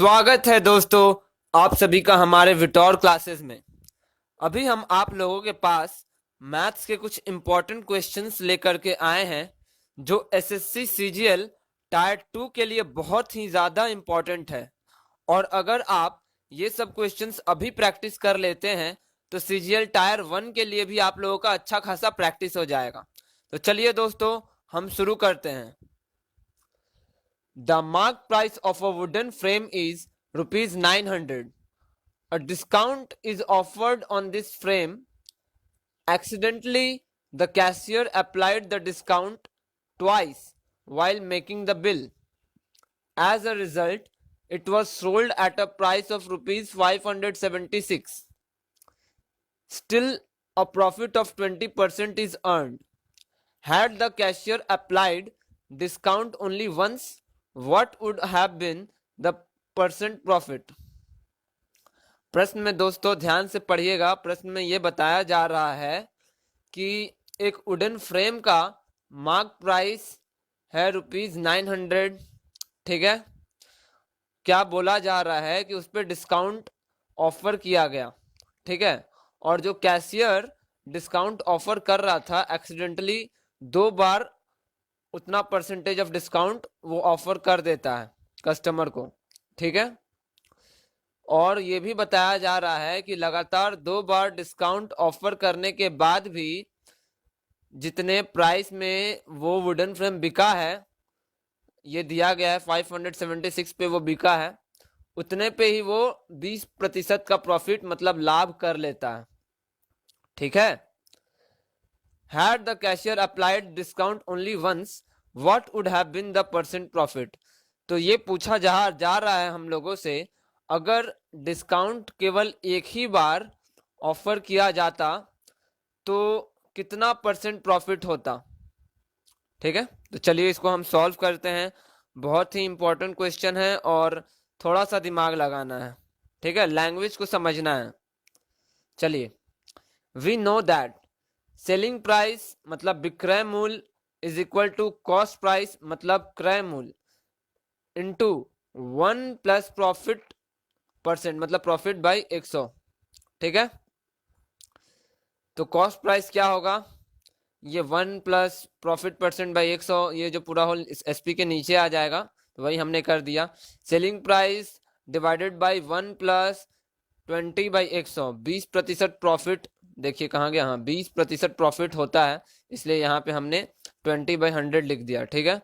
स्वागत है दोस्तों आप सभी का हमारे विटोर क्लासेस में। अभी हम आप लोगों के पास मैथ्स के कुछ इम्पोर्टेंट क्वेश्चंस लेकर के आए हैं जो एसएससी सीजीएल टायर 2 के लिए बहुत ही ज़्यादा इम्पोर्टेंट है। और अगर आप ये सब क्वेश्चंस अभी प्रैक्टिस कर लेते हैं तो सीजीएल टायर 1 के लिए भी आप लोगों का अच्छा खासा प्रैक्टिस हो जाएगा। तो चलिए दोस्तों हम शुरू करते हैं। The mark price of a wooden frame is rupees 900. A discount is offered on this frame. Accidentally, the cashier applied the discount twice while making the bill. As a result, it was sold at a price of rupees 576. Still, a profit of 20% is earned. Had the cashier applied discount only once, what would have been the percent profit? प्रश्न में दोस्तों ध्यान से पढ़िएगा। प्रश्न में यह बताया जा रहा है कि एक वुडन फ्रेम का मार्क प्राइस है रुपीज 900। ठीक है, क्या बोला जा रहा है कि उस पर डिस्काउंट ऑफर किया गया। ठीक है, और जो कैशियर डिस्काउंट ऑफर कर रहा था एक्सीडेंटली 2 बार उतना परसेंटेज ऑफ डिस्काउंट वो ऑफर कर देता है कस्टमर को। ठीक है, और ये भी बताया जा रहा है कि लगातार 2 बार डिस्काउंट ऑफर करने के बाद भी जितने प्राइस में वो वुडन फ्रेम बिका है, ये दिया गया है 576 पे वो बिका है, उतने पे ही वो 20% का प्रॉफिट मतलब लाभ कर लेता है। ठीक है, Had the cashier applied discount only once, what would have been the percent profit? तो ये पूछा जा रहा है हम लोगों से, अगर डिस्काउंट केवल एक ही बार ऑफर किया जाता तो कितना परसेंट प्रॉफिट होता। ठीक है, तो चलिए इसको हम सॉल्व करते हैं। बहुत ही इंपॉर्टेंट क्वेश्चन है और थोड़ा सा दिमाग लगाना है। ठीक है, लैंग्वेज को समझना है। चलिए, we know that selling price मतलब विक्रय मूल्य is equal to cost price मतलब क्रय मूल्य इनटू 1 प्लस प्रॉफिट परसेंट मतलब प्रॉफिट बाई 100। ठीक है, तो कॉस्ट प्राइस क्या होगा, ये 1 प्लस प्रॉफिट परसेंट बाई 100, ये जो पूरा होल एसपी के नीचे आ जाएगा, तो वही हमने कर दिया। Selling price divided by 1 plus 20/100, 20% profit. देखिए कहाँ गया, हाँ 20% प्रॉफिट होता है, इसलिए यहाँ पे हमने 20/100 लिख दिया। ठीक है,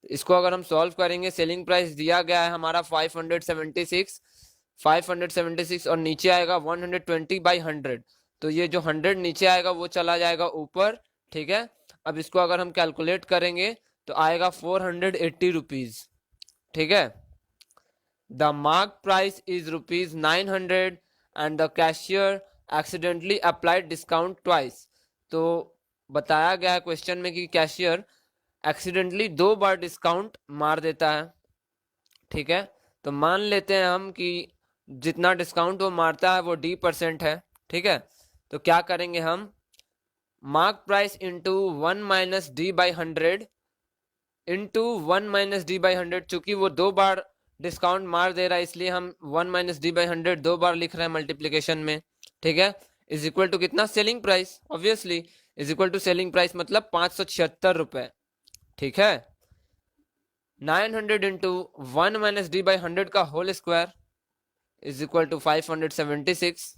इसको अगर हम सॉल्व करेंगे, सेलिंग प्राइस दिया गया है हमारा 576 और नीचे आएगा 120/100, तो ये जो 100 नीचे आएगा वो चला जाएगा ऊपर। ठीक है, अब इसको अगर हम कैलकुलेट करेंगे तो आएगा 480 रुपीज। ठीक है, the mark price is rupees 900 and the cashier accidentally applied discount twice. तो बताया गया है क्वेश्चन में कि कैशियर एक्सीडेंटली 2 बार डिस्काउंट मार देता है। ठीक है, तो मान लेते हैं हम कि जितना डिस्काउंट वो मारता है वो D% है। ठीक है, तो क्या करेंगे हम, mark price into 1 minus D/100 into 1 minus D/100। चूंकि वो 2 बार डिस्काउंट मार दे रहा है इसलिए हम 1 माइनस D/100 2 बार लिख रहे हैं मल्टीप्लीकेशन में। ठीक है, इज इक्वल टू कितना, selling price, obviously is equal to selling price मतलब 576 रुपए। ठीक है, 900 इंटू 1 माइनस D/100 का whole square is equal to 576।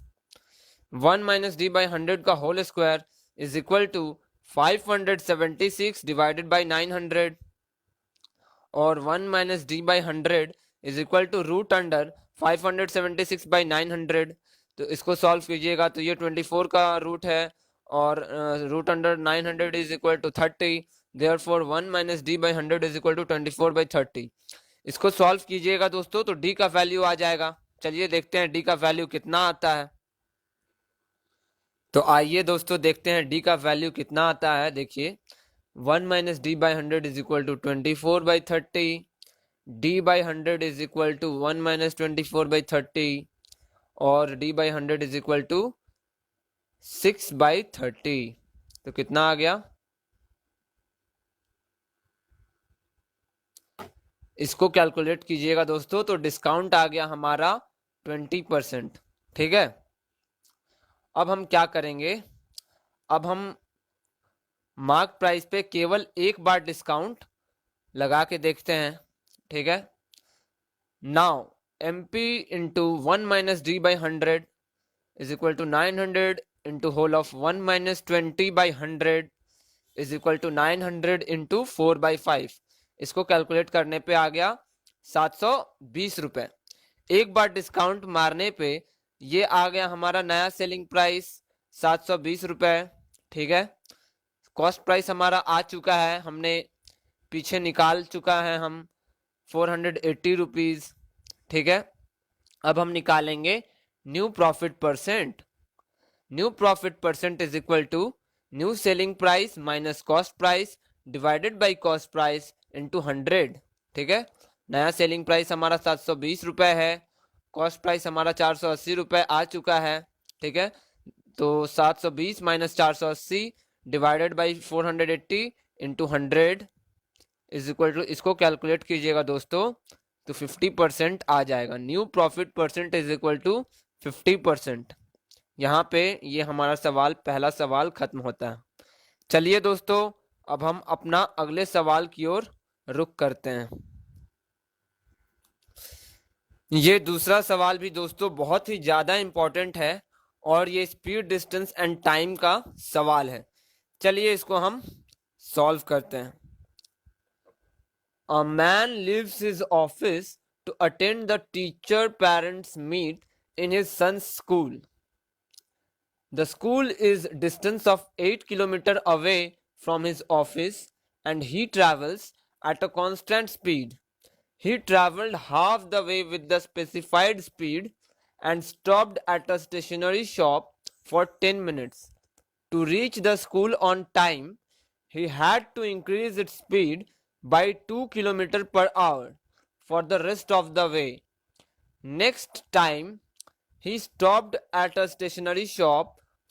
1 minus D/100 का whole square is equal to 576 divided by 900, और 1 minus D/100 is equal to root under 576/900। तो इसको solve कीजिएगा तो ये 24 का रूट है और root under 900 is equal to 30। Therefore 1 minus D/100 is equal to 24/30। इसको सॉल्व कीजिएगा दोस्तों तो D का वैल्यू आ जाएगा। चलिए देखते हैं D का वैल्यू कितना आता है। तो आइए दोस्तों देखते हैं D का वैल्यू कितना आता है। देखिए 1 minus D/100 is equal to 24/30, D/100 is equal to 1 minus 24/30 और D/100 इज इक्वल टू 6/30। तो कितना आ गया, इसको कैलकुलेट कीजिएगा दोस्तों, तो डिस्काउंट आ गया हमारा 20%। ठीक है, अब हम क्या करेंगे, अब हम मार्क प्राइस पे केवल एक बार डिस्काउंट लगा के देखते हैं। ठीक है, now MP into 1 - D/100 is equal to 900 into whole of 1 - 20/100 is equal to 900 into 4/5। इसको कैलकुलेट करने पे आ गया 720 रुपए। एक बार डिस्काउंट मारने पे ये आ गया हमारा नया सेलिंग प्राइस 720 रुपए। ठीक है, कॉस्ट प्राइस हमारा आ चुका है, हमने पीछे निकाल चुका है हम 480 रुपीज। ठीक है, अब हम निकालेंगे new profit percent. New profit percent is equal to new selling price minus cost price divided by cost price into 100। ठीक है, नया सेलिंग प्राइस हमारा 720 रुपए है, कॉस्ट प्राइस हमारा 480 रुपए आ चुका है। ठीक है, तो 720 minus 480 divided by 480 into 100 is equal to, इसको कैलकुलेट कीजिएगा दोस्तों तो 50% आ जाएगा। New profit percent is equal to 50%। यहाँ पे ये हमारा सवाल, पहला सवाल खत्म होता है। चलिए दोस्तों, अब हम अपना अगले सवाल की ओर रुख करते हैं। ये दूसरा सवाल भी दोस्तों बहुत ही ज़्यादा इम्पोर्टेंट है और ये स्पीड, डिस्टेंस एंड टाइम का सवाल है। चलिए इसको हम सॉल्व करते हैं। A man leaves his office to attend the teacher-parents meet in his son's school. The school is distance of 8 kilometers away from his office and he travels at a constant speed. He traveled half the way with the specified speed and stopped at a stationery shop for 10 minutes. To reach the school on time, he had to increase its speed by 2 km per hour for the rest of the way. Next time, he stopped at a stationery shop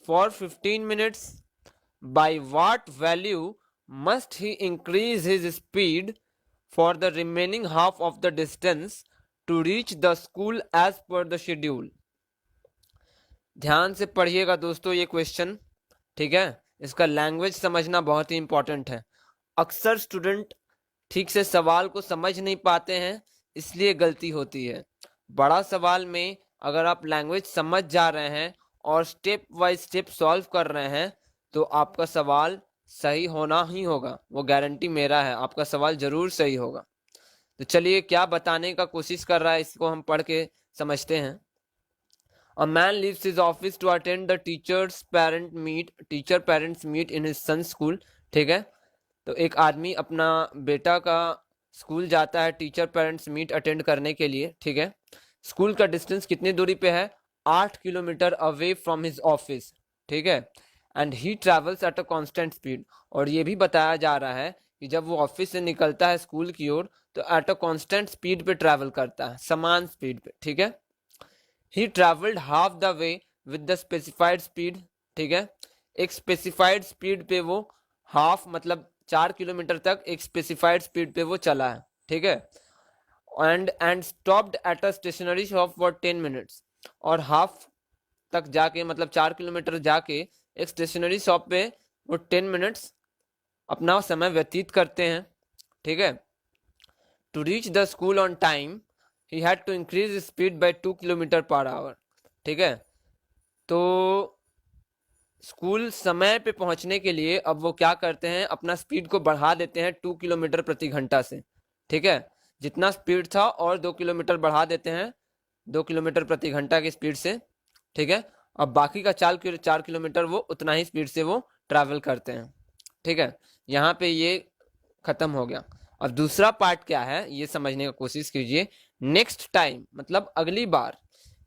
for 15 minutes. By what value must he increase his speed for the remaining half of the distance to reach the school as per the schedule? ध्यान से पढ़िएगा दोस्तों ये question. ठीक है, इसका language समझना बहुत ही इंपॉर्टेंट है। अक्सर स्टूडेंट ठीक से सवाल को समझ नहीं पाते हैं, इसलिए गलती होती है। बड़ा सवाल में अगर आप लैंग्वेज समझ जा रहे हैं और स्टेप बाय स्टेप सॉल्व कर रहे हैं तो आपका सवाल सही होना ही होगा, वो गारंटी मेरा है, आपका सवाल जरूर सही होगा। तो चलिए क्या बताने का कोशिश कर रहा है इसको हम पढ़ के समझते हैं। A man leaves his office to attend the teacher parents meet in his son's school. ठीक है, तो एक आदमी अपना बेटा का स्कूल जाता है टीचर पेरेंट्स मीट अटेंड करने के लिए। ठीक है, स्कूल का डिस्टेंस कितनी दूरी पे है, 8 kilometre away from his office. ठीक है, and he travels eight a constant speed, और ये भी बताया जा रहा है कि जब वो ऑफिस से निकलता है स्कूल की ओर तो एट अ कांस्टेंट स्पीड पे ट्रैवल करता है, समान स्पीड पे। ठीक है, he travelled half the way with the specified speed. ठीक है, एक स्पेसिफाइड स्पीड पे वो हाफ मतलब 4 किलोमीटर तक एक स्पेसिफाइड स्पीड पे वो चला है। ठीक है, and stopped at a stationery shop for 10 minutes, और हाफ तक जाके मतलब 4 किलोमीटर जाके एक स्टेशनरी शॉप पे वो 10 मिनट्स अपना समय व्यतीत करते हैं। ठीक है, to reach the school on time he had to increase speed by 2 kilometre per hour. ठीक है, तो स्कूल समय पे पहुंचने के लिए अब वो क्या करते हैं, अपना स्पीड को बढ़ा देते हैं 2 किलोमीटर प्रति घंटा से। ठीक है, जितना स्पीड था और 2 किलोमीटर बढ़ा देते हैं 2 किलोमीटर प्रति घंटा की स्पीड से। ठीक है, अब बाकी का 4 किलोमीटर वो उतना ही स्पीड से वो ट्रैवल करते हैं। ठीक है, यहाँ पे ये खत्म हो गया। अब दूसरा पार्ट क्या है ये समझने का कोशिश कीजिए। नेक्स्ट टाइम मतलब अगली बार,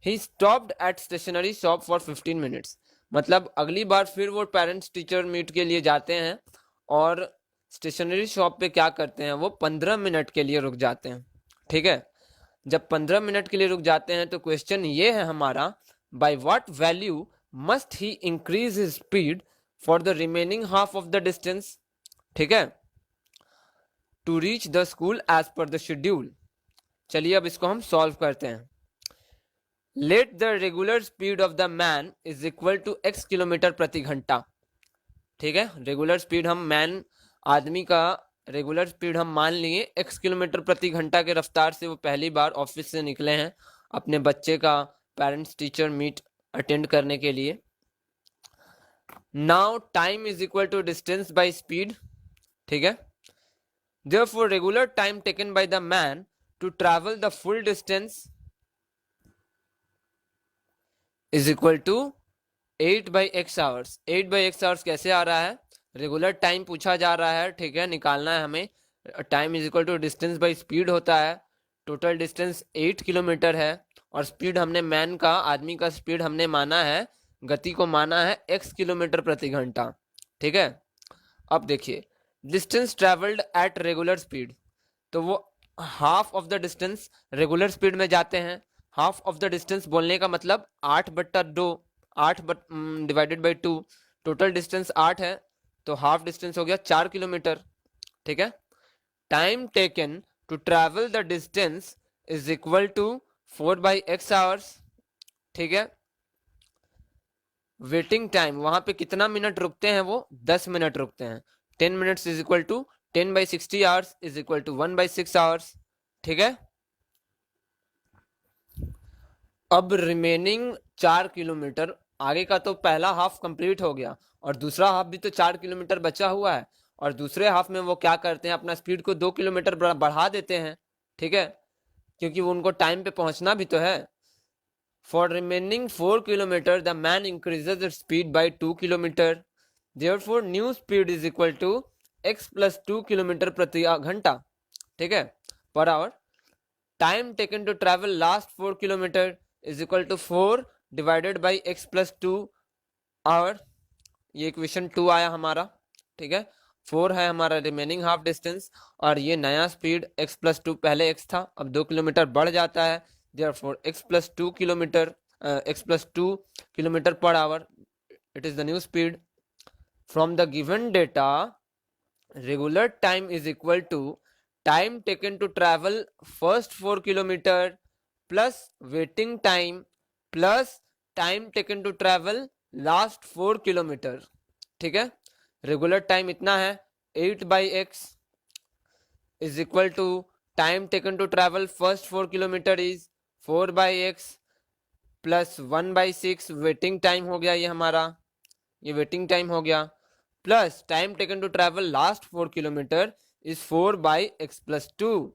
he stopped at stationery shop for 15 minutes, मतलब अगली बार फिर वो पेरेंट्स टीचर मीट के लिए जाते हैं और स्टेशनरी शॉप पे क्या करते हैं, वो 15 मिनट के लिए रुक जाते हैं। ठीक है, जब 15 मिनट के लिए रुक जाते हैं तो क्वेश्चन ये है हमारा, by what value must he increase his speed for the remaining half of the distance. ठीक है, to reach the school as per the schedule. चलिए अब इसको हम सॉल्व करते हैं। Let the regular speed of the man is equal to x kilometre प्रति घंटा। ठीक है, रेगुलर स्पीड हम मैन आदमी का रेगुलर स्पीड हम मान लिए x किलोमीटर प्रति घंटा के रफ्तार से वो पहली बार ऑफिस से निकले हैं अपने बच्चे का पेरेंट्स टीचर मीट अटेंड करने के लिए। Now time is equal to distance by speed. ठीक है, therefore regular time taken by the man to travel the full distance is equal to 8 by x hours। 8 by x hours कैसे आ रहा है, regular time पूछा जा रहा है। ठीक है, निकालना है हमें। Time is equal to distance by speed होता है। टोटल डिस्टेंस 8 किलोमीटर है और स्पीड हमने मैन का आदमी का स्पीड हमने माना है, गति को माना है x किलोमीटर प्रति घंटा। ठीक है, अब देखिए distance travelled at regular speed, तो वो half of the distance regular speed में जाते हैं। हाफ ऑफ द डिस्टेंस बोलने का मतलब 8/2, 8 डिवाइडेड बाई 2, टोटल डिस्टेंस 8 है तो हाफ डिस्टेंस हो गया 4 किलोमीटर। ठीक है, time taken to travel the distance is equal to 4/x hours. ठीक है, वेटिंग टाइम वहां पे कितना मिनट रुकते हैं, वो 10 मिनट रुकते हैं। 10 minutes is equal to 10/60 hours is equal to 1/6 hours. ठीक है, अब रिमेनिंग 4 किलोमीटर आगे का तो पहला हाफ कंप्लीट हो गया और दूसरा हाफ भी तो 4 किलोमीटर बचा हुआ है और दूसरे हाफ में वो क्या करते हैं, अपना स्पीड को 2 किलोमीटर बढ़ा देते हैं। ठीक है, क्योंकि वो उनको टाइम पे पहुंचना भी तो है। For remaining 4 kilometer, the man increases the speed by 2 kilometer. Therefore, new speed is equal to x plus 2 kilometer प्रति घंटा। ठीक है, per hour. Time taken to travel last 4 kilometer is equal to 4 divided by x plus 2 hour। ये equation 2 आया हमारा। ठीक है, 4 है हमारा रिमेनिंग हाफ डिस्टेंस और ये नया स्पीड x plus 2, पहले x था अब 2 किलोमीटर बढ़ जाता है। Therefore x plus 2 kilometer per hour, it is the new speed. From the given data, regular time is equal to time taken to travel first 4 kilometer plus waiting time plus time taken to travel last 4 kilometer। ठीक है, regular time इतना है 8/x is equal to time taken to travel first 4 kilometer is 4/x plus 1/6 waiting time हो गया, ये हमारा ये waiting time हो गया, plus time taken to travel last 4 kilometre is 4/x plus 2।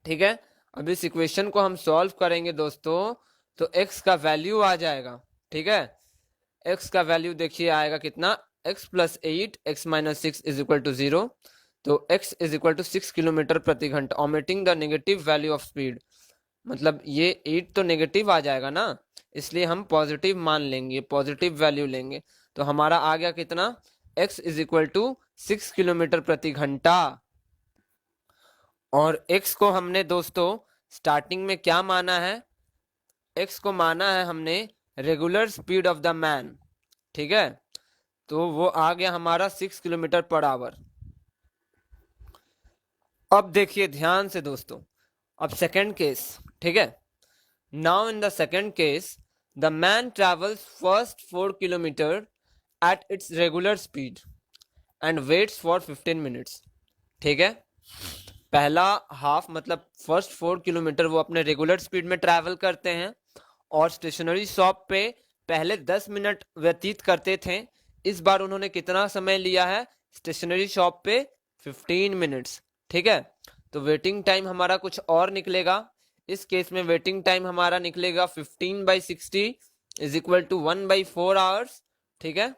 ठीक है, अब इस इक्वेशन को हम सॉल्व करेंगे दोस्तों तो x का वैल्यू आ जाएगा। ठीक है, x का वैल्यू देखिए आएगा कितना, x plus 8 x minus 6 is equal to 0। तो x is equal to 6 kilometre प्रति घंटा। Omitting the negative value of speed, मतलब ये 8 तो नेगेटिव आ जाएगा ना, इसलिए हम पॉजिटिव मान लेंगे, पॉजिटिव वैल्यू लेंगे। तो हमारा आ गया कितना, x is equal to 6 kilometre प्रति घंटा। और x को हमने दोस्तों स्टार्टिंग में क्या माना है, x को माना है हमने regular speed of the man. ठीक है, तो वो आ गया हमारा 6 किलोमीटर पर आवर। अब देखिए ध्यान से दोस्तों, अब सेकेंड केस। ठीक है, now in the second case the man travels first 4 kilometre at its regular speed and waits for 15 minutes. ठीक है, पहला हाफ मतलब फर्स्ट 4 किलोमीटर वो अपने रेगुलर स्पीड में ट्रैवल करते हैं और स्टेशनरी शॉप पे पहले 10 मिनट व्यतीत करते थे। इस बार उन्होंने कितना समय लिया है, स्टेशनरी शॉप पे 15 मिनट्स। ठीक है, तो वेटिंग टाइम हमारा कुछ और निकलेगा। इस केस में वेटिंग टाइम हमारा निकलेगा 15/60 इज इक्वल टू 1/4 आवर्स। ठीक है,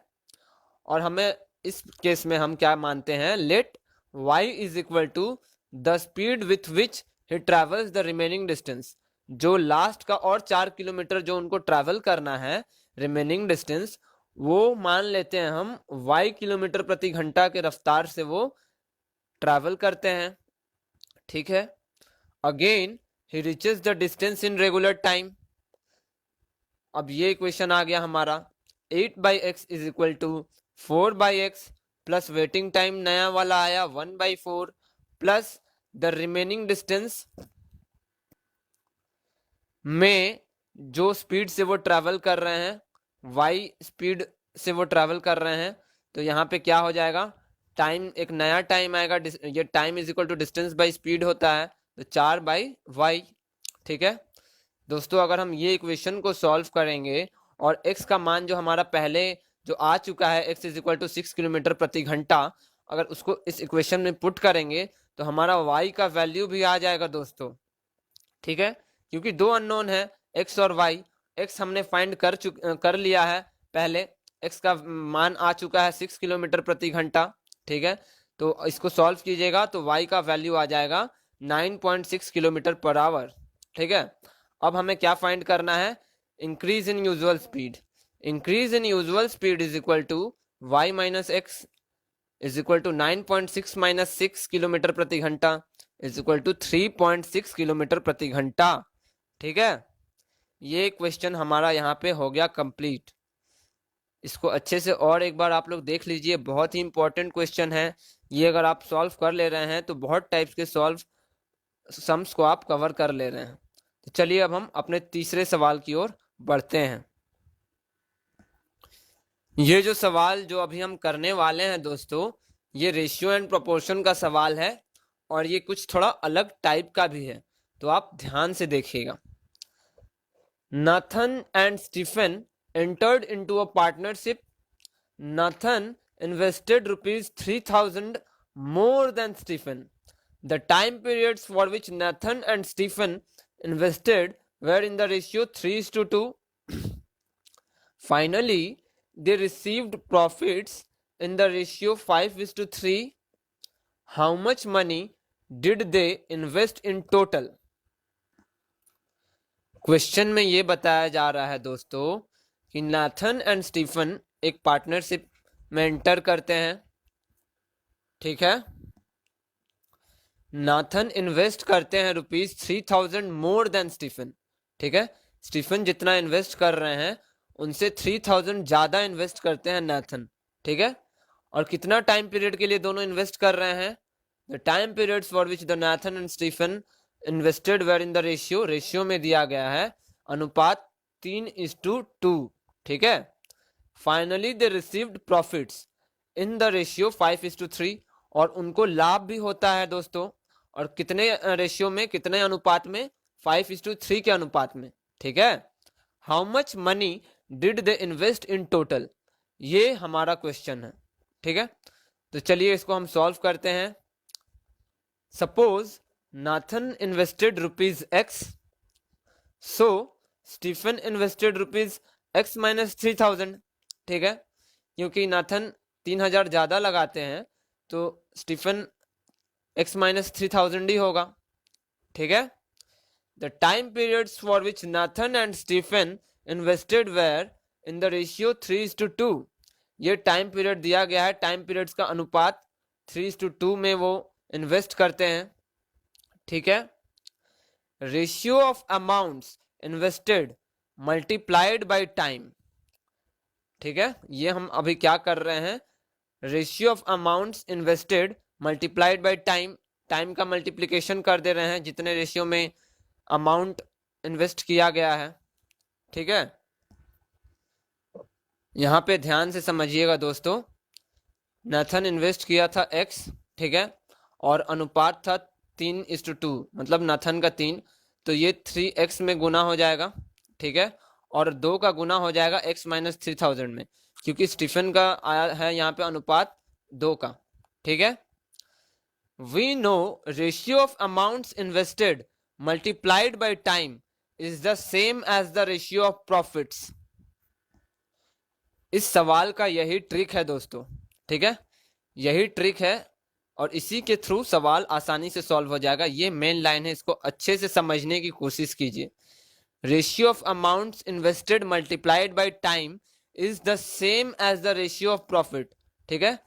और हमें इस केस में हम क्या मानते हैं, let y is equal to the speed with which he travels the remaining distance. जो लास्ट का और 4 किलोमीटर जो उनको ट्रैवल करना है रिमेनिंग डिस्टेंस, वो मान लेते हैं हम y किलोमीटर प्रति घंटा के रफ्तार से वो ट्रैवल करते हैं। ठीक है, again he reaches the distance in regular time. अब ये इक्वेशन आ गया हमारा 8/x is equal to 4/x plus waiting time नया वाला आया 1/4 प्लस द रिमेनिंग डिस्टेंस में जो स्पीड से वो ट्रैवल कर रहे हैं, y स्पीड से वो ट्रैवल कर रहे हैं, तो यहाँ पे क्या हो जाएगा, टाइम, एक नया टाइम आएगा, ये time is equal to distance by speed होता है, तो 4/y। ठीक है दोस्तों, अगर हम ये इक्वेशन को सॉल्व करेंगे और x का मान जो हमारा पहले जो आ चुका है x is equal to 6 kilometre प्रति घंटा, अगर उसको इस इक्वेशन में पुट करेंगे तो हमारा y का वैल्यू भी आ जाएगा दोस्तों। ठीक है, क्योंकि दो अननोन है x और y। x हमने फाइंड कर लिया है पहले, x का मान आ चुका है 6 किलोमीटर प्रति घंटा। ठीक है, तो इसको सॉल्व कीजिएगा तो y का वैल्यू आ जाएगा 9.6 किलोमीटर पर आवर। ठीक है, अब हमें क्या फाइंड करना है, increase in usual speed. Increase in usual speed is equal to y minus x is equal to 9.6 minus 6 kilometre प्रति घंटा इज इक्वल टू 3.6 किलोमीटर प्रति घंटा। ठीक है, ये क्वेश्चन हमारा यहाँ पे हो गया कंप्लीट। इसको अच्छे से और एक बार आप लोग देख लीजिए, बहुत ही इंपॉर्टेंट क्वेश्चन है ये। अगर आप सॉल्व कर ले रहे हैं तो बहुत टाइप्स के सम्स को आप कवर कर ले रहे हैं। तो चलिए अब हम अपने तीसरे सवाल की ओर बढ़ते हैं। ये जो सवाल जो अभी हम करने वाले हैं दोस्तों, ये रेशियो एंड प्रोपोर्शन का सवाल है और ये कुछ थोड़ा अलग टाइप का भी है, तो आप ध्यान से देखिएगा। Nathan and Stephen entered into a partnership. Nathan invested rupees 3,000 more than Stephen. The time periods for which Nathan and Stephen invested were in the ratio 3:2. Finally, they received profits in the ratio 5:3. How much money did they invest in total? Question में ये बताया जा रहा है दोस्तों कि Nathan and Stephen एक partnership में एंटर करते हैं। ठीक है, नाथन इन्वेस्ट करते हैं रुपीज 3,000 मोर देन स्टीफन। ठीक है, स्टीफन जितना इन्वेस्ट कर रहे हैं उनसे 3,000 ज्यादा इन्वेस्ट करते हैं नाथन। ठीक है, और कितना टाइम पीरियड के लिए दोनों इन्वेस्ट कर रहे हैं, the time periods for which the Nathan and Stephen invested were in the ratio में दिया गया है अनुपात 3:2। ठीक है, finally they received profits in the ratio 5:3, और उनको लाभ भी होता है दोस्तों, और कितने रेशियो में, कितने अनुपात में, 5:3 के अनुपात में। ठीक है, how much money did they invest in total, ये हमारा क्वेश्चन है। ठीक है, तो चलिए इसको हम सॉल्व करते हैं। Suppose Nathan invested rupees x, so Stephen invested rupees x minus 3,000। ठीक है, क्योंकि नाथन 3,000 ज्यादा लगाते हैं तो स्टीफन x माइनस 3,000 ही होगा। ठीक है, the time periods for which Nathan and Stephen invested were in the ratio 3:2। ये टाइम पीरियड दिया गया है, टाइम पीरियड्स का अनुपात 3:2 में वो इन्वेस्ट करते हैं। ठीक है, ratio of amounts invested multiplied by time. ठीक है, ये हम अभी क्या कर रहे हैं, ratio of amounts invested multiplied by time, time का मल्टीप्लिकेशन कर दे रहे हैं जितने रेशियो में अमाउंट इन्वेस्ट किया गया है। ठीक है, यहाँ पे ध्यान से समझिएगा दोस्तों, नाथन इन्वेस्ट किया था x, ठीक है, और अनुपात था 3:2, मतलब नाथन का 3, तो ये 3x में गुना हो जाएगा। ठीक है, और 2 का गुना हो जाएगा x माइनस 3,000 में, क्योंकि स्टीफन का आया है यहाँ पे अनुपात 2 का। ठीक है, we know ratio of amounts invested multiplied by time is the same as the ratio of profits. इस सवाल का यही ट्रिक है दोस्तों। ठीक है, यही ट्रिक है और इसी के थ्रू सवाल आसानी से सॉल्व हो जाएगा। ये मेन लाइन है, इसको अच्छे से समझने की कोशिश कीजिए। Ratio of amounts invested multiplied by time is the same as the ratio of profit. ठीक है,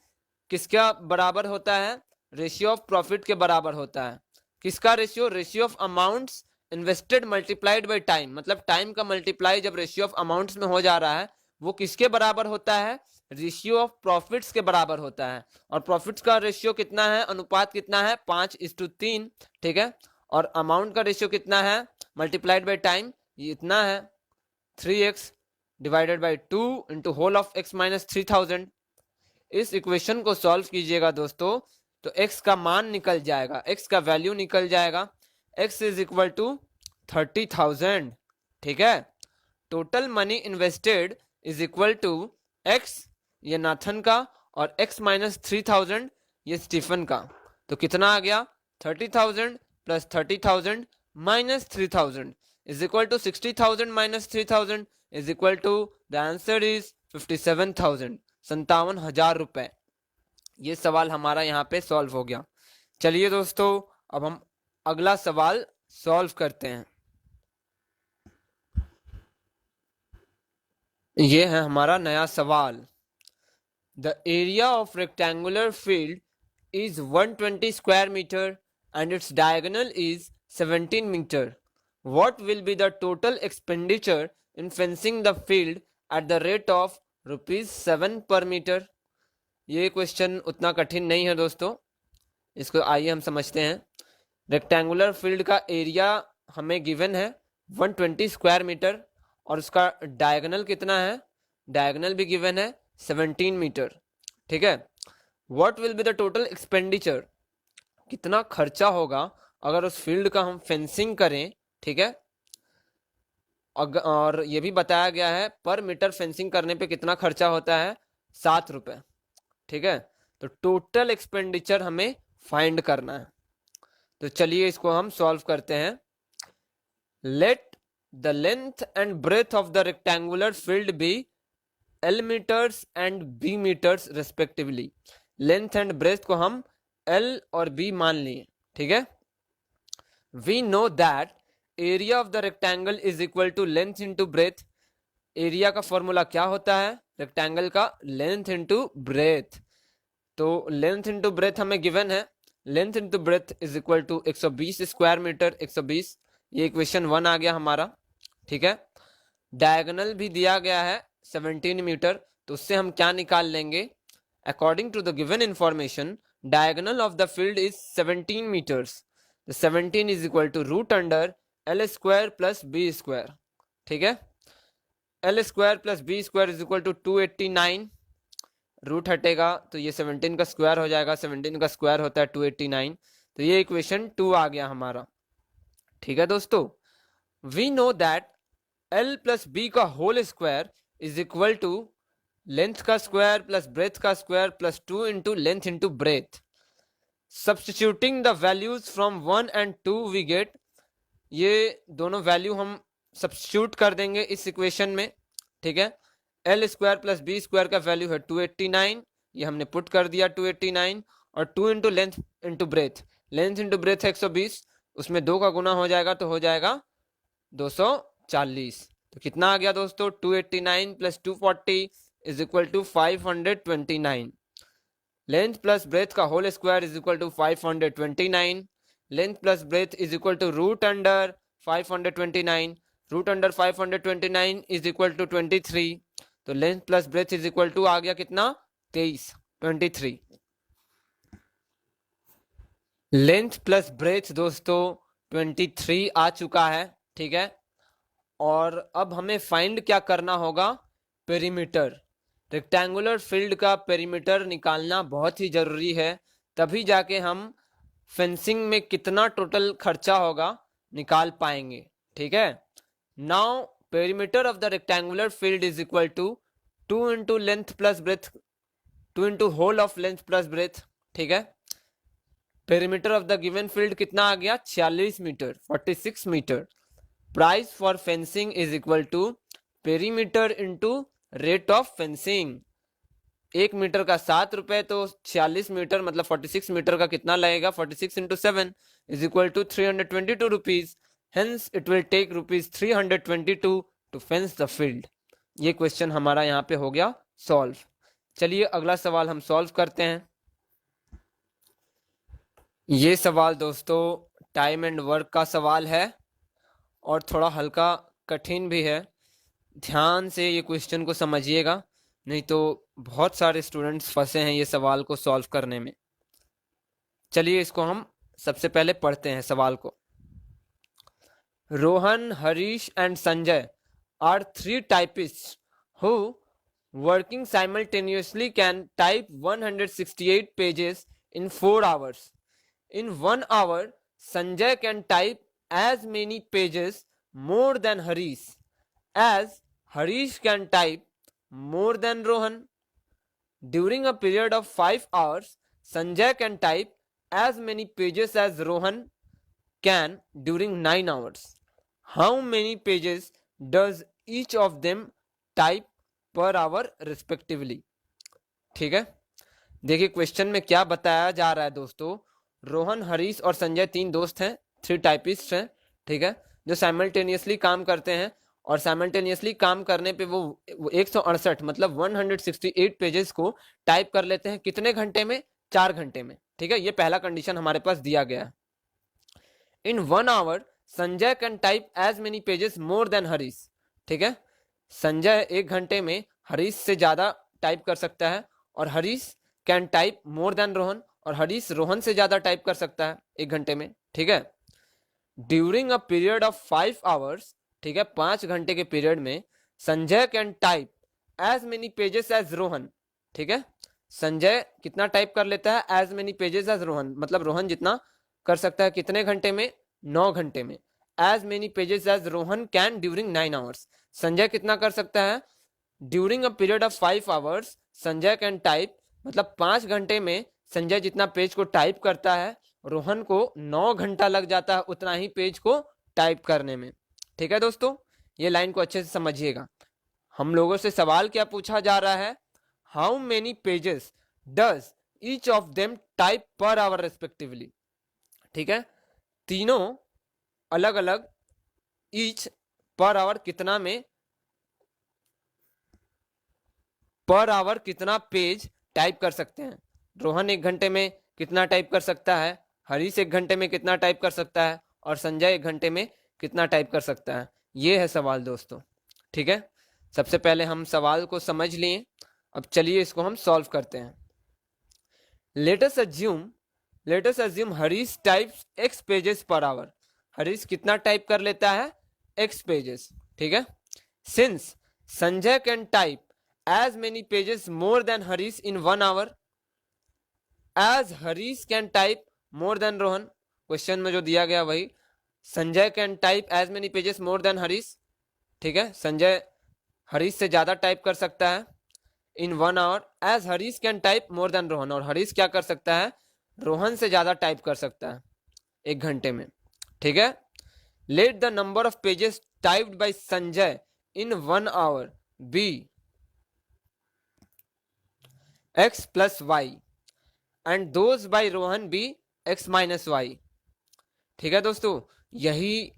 किसका बराबर होता है, रेशियो ऑफ प्रॉफिट के बराबर होता है। किसका ratio, ratio of amounts invested multiplied by time, मतलब टाइम का मल्टीप्लाई जब रेशियो ऑफ अमाउंट्स में हो जा रहा है वो किसके बराबर होता है, रेशियो ऑफ प्रॉफिट्स के बराबर होता है, और प्रॉफिट्स का रेशियो कितना है, अनुपात कितना है, 5:3, ठीक है। और अमाउंट का रेशियो कितना है, मल्टीप्लाइड बाई टाइम, ये इतना है 3x divided by 2 into whole of x minus 3000। इस इक्वेशन को सॉल्व कीजिएगा दोस्तों, तो x का मान निकल जाएगा, x का वैल्यू निकल जाएगा, x इज इक्वल टू 30,000, ठीक है। Total money invested is equal to x, ये नाथन का, और x माइनस 3000 ये स्टीफन का। तो कितना आ गया, 30,000 plus 30,000 minus 3,000 is equal to 60,000 minus 3,000 is equal to, the answer is 57,000, 57,000 रुपए। ये सवाल हमारा यहाँ पे सॉल्व हो गया। चलिए दोस्तों, अब हम अगला सवाल सॉल्व करते हैं। ये है हमारा नया सवाल। The area of rectangular field is 120 square meter and its diagonal is 17 meter. What will be the total expenditure in fencing the field at the rate of ₹7 per meter? ये क्वेश्चन उतना कठिन नहीं है दोस्तों, इसको आइए हम समझते हैं। रेक्टेंगुलर फील्ड का एरिया हमें गिवन है 120 स्क्वायर मीटर, और उसका डायगोनल कितना है, डायगोनल भी गिवन है 17 मीटर, ठीक है। What will be the total expenditure, कितना खर्चा होगा अगर उस फील्ड का हम फेंसिंग करें, ठीक है। और ये भी बताया गया है पर मीटर फेंसिंग करने पे कितना खर्चा होता है, 7 रुपए, ठीक है। तो टोटल एक्सपेंडिचर हमें फाइंड करना है। तो चलिए इसको हम सॉल्व करते हैं। Let the length and breadth of the rectangular field be L metres and B metres respectively. Length and breadth को हम L और B मान लिए, ठीक है। We know that area of the rectangle is equal to length into breadth. Area का formula क्या होता है, रेक्टेंगल का लेंथ इंटू ब्रेथ। तो लेंथ इंटू ब्रेथ हमें गिवन है, length into breadth is equal to 120 square metre, 120, ये equation 1 आ गया हमारा, ठीक है। डायगोनल भी दिया गया है 17 मीटर, तो उससे हम क्या निकाल लेंगे, according to the given information diagonal of the field is 17 metres. 17 is equal to root under L square plus B square, ठीक है। L square plus B square is equal to 289, root हटेगा तो ये 17 का स्क्वायर हो जाएगा, 17 का square होता है 289, तो ये इक्वेशन 2 आ गया हमारा, ठीक है दोस्तों। We know that L plus B का whole square is equal to length का स्क्वायर प्लस ब्रेथ का square plus 2 into length into breadth. Substituting the values from 1 and 2 we get, ये दोनों वैल्यू हम सब्स्टिट्यूट कर देंगे इस इक्वेशन में, ठीक है। L square plus B square का वैल्यू है 289, ये हमने पुट कर दिया 289, और 2 into length into breath, length into breath है 120, उसमें 2 का गुना हो जाएगा तो हो जाएगा 240। तो कितना आ गया दोस्तों, 289 plus 240 is equal to 529। Length plus breadth का whole square is equal to 529, length plus breadth is equal to root under 529, root under 529 is equal to 23, तो length plus breadth is equal to आ गया कितना, 23। Length plus breath दोस्तों 23 आ चुका है, ठीक है। और अब हमें फाइंड क्या करना होगा, पेरीमीटर। रेक्टेंगुलर फील्ड का पेरीमीटर निकालना बहुत ही जरूरी है, तभी जाके हम फेंसिंग में कितना टोटल खर्चा होगा निकाल पाएंगे, ठीक है। Now perimeter of the rectangular field is equal to 2 into length plus breadth, 2 into whole of length plus breadth, ठीक है। Perimeter of the given field कितना आ गया, 46 metre, 46 metre. Price for fencing is equal to perimeter into rate of fencing. 1 metre का 7 रुपए, तो 46 metre मतलब 46 metre का कितना लगेगा, 46 into 7 is equal to 322 rupees. Hence it will take ₹322 to fence the field. ये क्वेश्चन हमारा यहाँ पे हो गया सॉल्व। चलिए अगला सवाल हम सॉल्व करते हैं। ये सवाल दोस्तों टाइम एंड वर्क का सवाल है और थोड़ा हल्का कठिन भी है। ध्यान से ये क्वेश्चन को समझिएगा, नहीं तो बहुत सारे स्टूडेंट्स फंसे हैं ये सवाल को सॉल्व करने में। चलिए इसको हम सबसे पहले पढ़ते हैं सवाल को। Rohan, Harish and Sanjay are three typists who working simultaneously can type 168 pages in 4 hours. In 1 hour, Sanjay can type as many pages more than Harish, as Harish can type more than Rohan. During a period of 5 hours, Sanjay can type as many pages as Rohan can during 9 hours. How many pages does each of them type per hour respectively? ठीक है, देखिए question में क्या बताया जा रहा है दोस्तों। रोहन, हरीश और संजय तीन दोस्त हैं, थ्री टाइपिस्ट हैं, ठीक है, जो साइमल्टेनियसली काम करते हैं। और साइमल्टेनियसली काम करने पे वो 168 मतलब 168 पेजेस को टाइप कर लेते हैं कितने घंटे में? 4 घंटे में। ठीक है, ये पहला कंडीशन हमारे पास दिया गया है। In 1 hour Sanjay can type as many pages more than Harish. ठीक है, संजय 1 घंटे में हरीश से ज्यादा टाइप कर सकता है, और Harish can type more than Rohan, और हरीश रोहन से ज्यादा टाइप कर सकता है 1 घंटे में। ठीक है, during a period of 5 hours, ठीक है, 5 घंटे के पीरियड में Sanjay can type as many pages as Rohan. ठीक है, संजय कितना टाइप कर लेता है? As many pages as Rohan, मतलब रोहन जितना कर सकता है कितने घंटे में? 9 घंटे में। As many pages as Rohan can during 9 hours, Sanjay कितना कर सकता है? During a period of 5 hours Sanjay can type, मतलब 5 घंटे में संजय जितना पेज को टाइप करता है, रोहन को 9 घंटा लग जाता है उतना ही पेज को टाइप करने में। ठीक है दोस्तों, ये लाइन को अच्छे से समझिएगा। हम लोगों से सवाल क्या पूछा जा रहा है? How many pages does each of them type per hour respectively. ठीक है, तीनों अलग अलग ईच पर आवर कितना में, पर आवर कितना पेज टाइप कर सकते हैं। रोहन 1 घंटे में कितना टाइप कर सकता है, हरीश 1 घंटे में कितना टाइप कर सकता है, और संजय 1 घंटे में कितना टाइप कर सकता है। ये है सवाल दोस्तों। ठीक है, सबसे पहले हम सवाल को समझ लिए, अब चलिए इसको हम सॉल्व करते हैं। Let us assume Harish types x pages per our. Harish कितना टाइप कर लेता है? x pages. ठीक है, since Sanjay can type as many pages more than Harish in 1 hour, as Harish can type more than Rohan, question में जो दिया गया वही, Sanjay can type as many pages more than Harish। ठीक है, संजय हरीश से ज्यादा टाइप कर सकता है in 1 hour, as Harish can type more than Rohan, और हरीश क्या कर सकता है? रोहन से ज्यादा टाइप कर सकता है 1 घंटे में। ठीक है, let the number of pages typed by Sanjay in 1 hour be x plus y and those by Rohan be x minus y। ठीक है दोस्तों, यही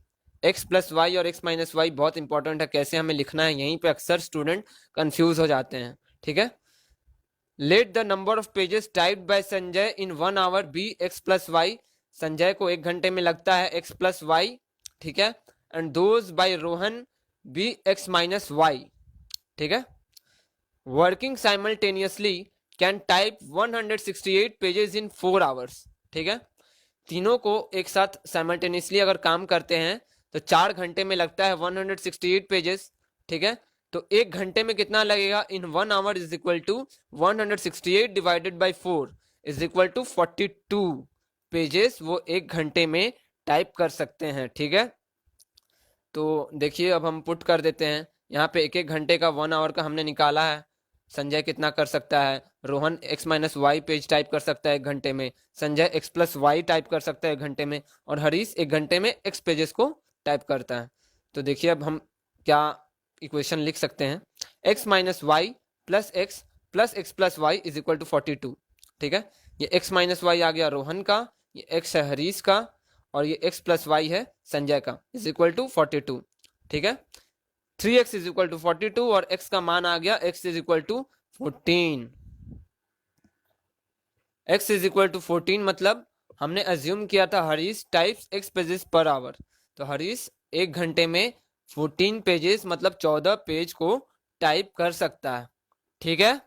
x plus y और x minus y बहुत इंपॉर्टेंट है, कैसे हमें लिखना है, यहीं पे अक्सर स्टूडेंट कंफ्यूज हो जाते हैं। ठीक है, let the number of pages typed by Sanjay in 1 hour be x plus y, Sanjay को 1 घंटे में लगता है x plus y। ठीक है, and those by Rohan be x minus y। ठीक है, working simultaneously can type 168 pages in 4 hours. ठीक है, तीनों को एक साथ साइमल्टेनियसली अगर काम करते हैं तो 4 घंटे में लगता है 168 पेजेस। ठीक है, तो 1 घंटे में कितना लगेगा? In 1 hour is equal to 168 divided by 4 is equal to 42 pages वो 1 घंटे में टाइप कर सकते हैं। ठीक है, तो देखिए अब हम पुट कर देते हैं यहाँ पे, 1 घंटे का 1 आवर का हमने निकाला है। संजय कितना कर सकता है? Rohan x minus y page type कर सकता है 1 घंटे में, Sanjay x plus y type कर सकता है 1 घंटे में, और हरीश 1 घंटे में x पेजेस को टाइप करता है। तो देखिए अब हम क्या इक्वेशन लिख सकते हैं, x minus y plus x plus y is equal to 42। ठीक है, ये x माइनस वाई आ गया रोहन का, ये x है हरीश का, और ये x प्लस वाई है संजय का, इज इक्वल टू 42। ठीक है, 3x इज इक्वल टू 42 और x का मान आ गया x is equal to 14। x is equal to 14 मतलब हमने अज्यूम किया था Harish types x pages per hour, तो हरीश 1 घंटे में 14 पेजेस मतलब 14 पेज को टाइप कर सकता है। ठीक है,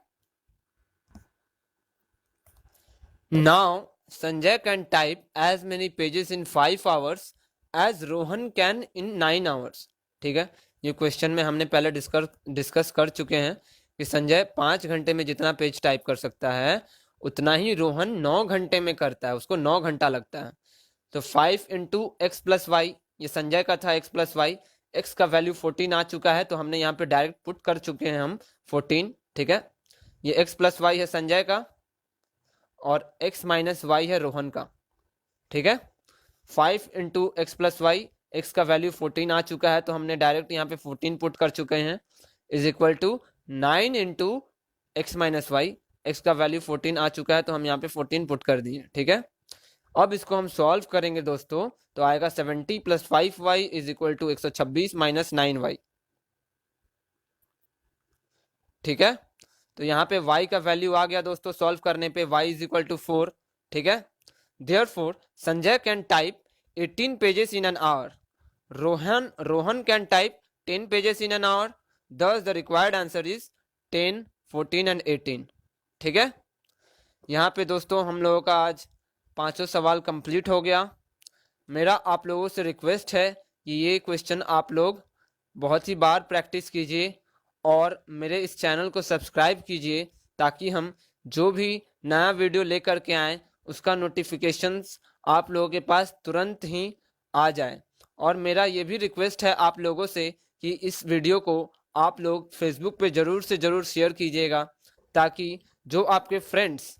Now Sanjay can type as many pages in 5 hours as Rohan can in 9 hours. ठीक है, ये क्वेश्चन में हमने पहले डिस्कस कर चुके हैं कि संजय 5 घंटे में जितना पेज टाइप कर सकता है उतना ही रोहन 9 घंटे में करता है, उसको 9 घंटा लगता है। तो 5 इंटू एक्स प्लस वाई, ये संजय का था एक्स प्लस वाई, एक्स का वैल्यू 14 आ चुका है तो हमने यहाँ पे डायरेक्ट पुट कर चुके हैं हम 14। ठीक है, ये एक्स प्लस वाई है संजय का और x माइनस वाई है रोहन का। ठीक है, 5 into x plus y, x का वैल्यू 14 आ चुका है तो हमने डायरेक्ट यहाँ पे 14 पुट कर चुके हैं, is equal to 9 into x minus y, x का वैल्यू 14 आ चुका है तो हम यहाँ पे 14 पुट कर दिए। ठीक है, अब इसको हम सॉल्व करेंगे दोस्तों तो आएगा 70 plus 5y is equal to 126 minus 9y। ठीक है, तो यहाँ पे y का वैल्यू आ गया दोस्तों, सॉल्व करने पे y इज इक्वल टू 4। ठीक है, therefore Sanjay can type 18 pages in an hour, Rohan can type 10 pages in an hour, thus the required answer is 10, 14 and 18। ठीक है, यहाँ पे दोस्तों हम लोगों का आज 5 सवाल कंप्लीट हो गया। मेरा आप लोगों से रिक्वेस्ट है कि ये क्वेश्चन आप लोग बहुत ही बार प्रैक्टिस कीजिए और मेरे इस चैनल को सब्सक्राइब कीजिए ताकि हम जो भी नया वीडियो लेकर के आएँ उसका नोटिफिकेशंस आप लोगों के पास तुरंत ही आ जाए। और मेरा ये भी रिक्वेस्ट है आप लोगों से कि इस वीडियो को आप लोग फेसबुक पे ज़रूर से ज़रूर शेयर कीजिएगा ताकि जो आपके फ्रेंड्स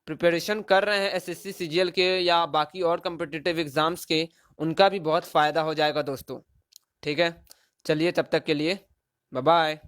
प्रिपरेशन कर रहे हैं एसएससी सीजीएल के या बाकी और कम्पिटिटिव एग्ज़ाम्स के, उनका भी बहुत फ़ायदा हो जाएगा दोस्तों। ठीक है, चलिए तब तक के लिए बाय बाय।